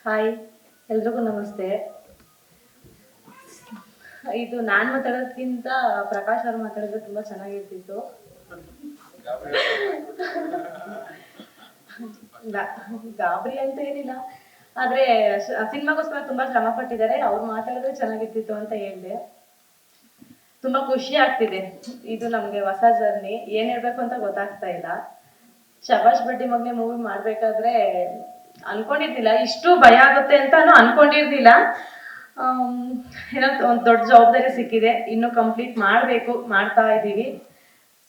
Hi, ಎಲ್ರಿಗೂ ನಮಸ್ತೆ. ಇದು ನಾನು ಮಾತಾಡೋದಕ್ಕಿಂತ ಪ್ರಕಾಶ್ ಅವರು ಮಾತಾಡಿದ್ರೆ ತುಂಬ ಚೆನ್ನಾಗಿರ್ತಿತ್ತು. ಗಾಬರಿ ಅಂತ ಏನಿಲ್ಲ, ಆದರೆ ಸಿನಿಮಾಗೋಸ್ಕರ ತುಂಬ ಶ್ರಮ ಪಟ್ಟಿದ್ದಾರೆ. ಅವ್ರು ಮಾತಾಡಿದ್ರೆ ಚೆನ್ನಾಗಿರ್ತಿತ್ತು ಅಂತ ಹೇಳಿದೆ. ತುಂಬ ಖುಷಿ ಆಗ್ತಿದೆ. ಇದು ನಮಗೆ ಹೊಸ ಜರ್ನಿ, ಏನು ಹೇಳ್ಬೇಕು ಅಂತ ಗೊತ್ತಾಗ್ತಾ ಇಲ್ಲ. ಶಬಾಷ್ ಬಡ್ಡಿ ಮಗನೇ ಮೂವಿ ಮಾಡಬೇಕಾದ್ರೆ ಅನ್ಕೊಂಡಿರ್ಲಿಲ್ಲ, ಇಷ್ಟು ಭಯ ಆಗುತ್ತೆ ಅಂತಾನು ಅನ್ಕೊಂಡಿರ್ಲಿಲ್ಲ. ಏನೋ ಒಂದು ದೊಡ್ಡ ಜವಾಬ್ದಾರಿ ಸಿಕ್ಕಿದೆ, ಇನ್ನು ಕಂಪ್ಲೀಟ್ ಮಾಡಬೇಕು, ಮಾಡ್ತಾ ಇದ್ದೀವಿ.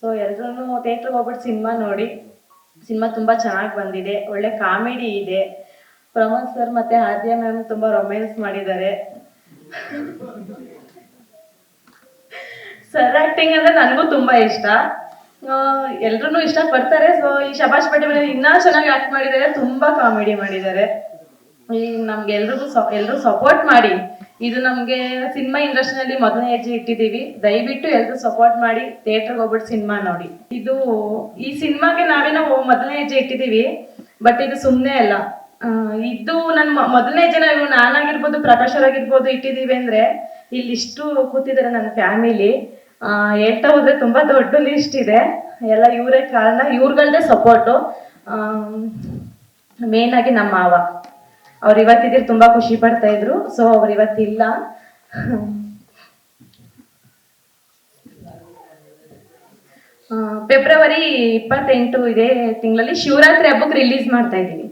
ಸೊ ಎಲ್ರೂ ಥಿಯೇಟ್ರಿಗೆ ಹೋಗ್ಬಿಟ್ಟು ಸಿನಿಮಾ ನೋಡಿ. ಸಿನಿಮಾ ತುಂಬ ಚೆನ್ನಾಗಿ ಬಂದಿದೆ, ಒಳ್ಳೆ ಕಾಮಿಡಿ ಇದೆ. ಪ್ರಮೋದ್ ಸರ್ ಮತ್ತೆ ಆದ್ಯ ಮ್ಯಾಮ್ ತುಂಬ ರೊಮ್ಯಾನ್ಸ್ ಮಾಡಿದ್ದಾರೆ. ಸರ್ ಆಕ್ಟಿಂಗ್ ಅಂದ್ರೆ ನನಗೂ ತುಂಬಾ ಇಷ್ಟ. ಎಲ್ರೂ ಇಷ್ಟ ಪಡ್ತಾರೆ. ಸೊ ಈ ಶಬಾಷ್ ಬಡ್ಡಿ ಮೇಲೆ ಇನ್ನೂ ಚೆನ್ನಾಗಿ ಆಕ್ಟ್ ಮಾಡಿದ್ದಾರೆ, ತುಂಬಾ ಕಾಮಿಡಿ ಮಾಡಿದ್ದಾರೆ. ಈ ನಮ್ಗೆ ಎಲ್ರೂ ಸಪೋರ್ಟ್ ಮಾಡಿ. ಇದು ನಮ್ಗೆ ಸಿನಿಮಾ ಇಂಡಸ್ಟ್ರಿನಲ್ಲಿ ಮೊದಲನೇ ಹೆಜ್ಜೆ ಇಟ್ಟಿದ್ದೀವಿ. ದಯವಿಟ್ಟು ಎಲ್ರು ಸಪೋರ್ಟ್ ಮಾಡಿ ಥಿಯೇಟರ್ಗೆ ಹೋಗ್ಬಿಟ್ಟು ಸಿನಿಮಾ ನೋಡಿ. ಈ ಸಿನಿಮಾಗೆ ನಾವೇನೋ ಮೊದಲನೇ ಹೆಜ್ಜೆ ಇಟ್ಟಿದ್ದೀವಿ, ಬಟ್ ಇದು ಸುಮ್ಮನೆ ಅಲ್ಲ. ಇದು ನನ್ನ ಮೊದಲನೇ ಹೆಜ್ಜೆ ನಾನಾಗಿರ್ಬೋದು, ಪ್ರಕಾಶ್ ಅವರಾಗಿರ್ಬೋದು ಇಟ್ಟಿದ್ದೀವಿ ಅಂದ್ರೆ ಇಲ್ಲಿ ಇಷ್ಟು ಕೂತಿದ್ದಾರೆ ನನ್ನ ಫ್ಯಾಮಿಲಿ. ಹೇಳ್ತಾ ಹೋದ್ರೆ ತುಂಬಾ ದೊಡ್ಡ ಲಿಸ್ಟ್ ಇದೆ. ಎಲ್ಲ ಇವರೇ ಕಾರಣ, ಇವ್ರಗಳ್ದೇ ಸಪೋರ್ಟು. ಮೇನ್ ಆಗಿ ನಮ್ಮ ಮಾವ ಅವ್ರು ಇವತ್ತಿದ್ರೆ ತುಂಬಾ ಖುಷಿ ಪಡ್ತಾ ಇದ್ರು. ಸೊ ಅವ್ರು ಇವತ್ತಿಲ್ಲ. ಫೆಬ್ರವರಿ 28 ಇದೇ ತಿಂಗಳಲ್ಲಿ ಶಿವರಾತ್ರಿ ಹಬ್ಬಕ್ಕೆ ರಿಲೀಸ್ ಮಾಡ್ತಾ ಇದ್ದೀವಿ.